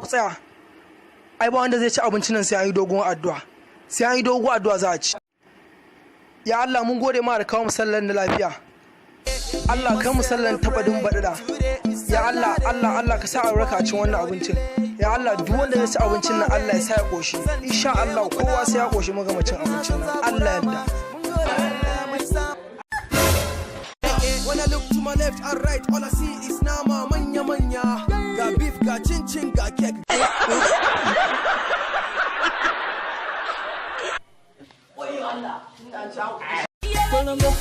tsaya. Ai ba wanda zai ci abinci nan sai an yi dogon addu'a. Sai an yi dogon addu'a za a ci. Ya Allah mun gode ma da kawo musallan da lafiya. Allah kai musallan tabadin badada. Ya Allah ka sa albarka a cikin wannan abincin. Ya Allah duk wanda zai ci abincin nan Allah ya sa ya koshi. Insha Allah kowa sai ya koshi magamacin abincin nan. Allah ya yarda. When I look to my left and right, all I see is nama manya. Got beef, got chin, got cake. Colombo.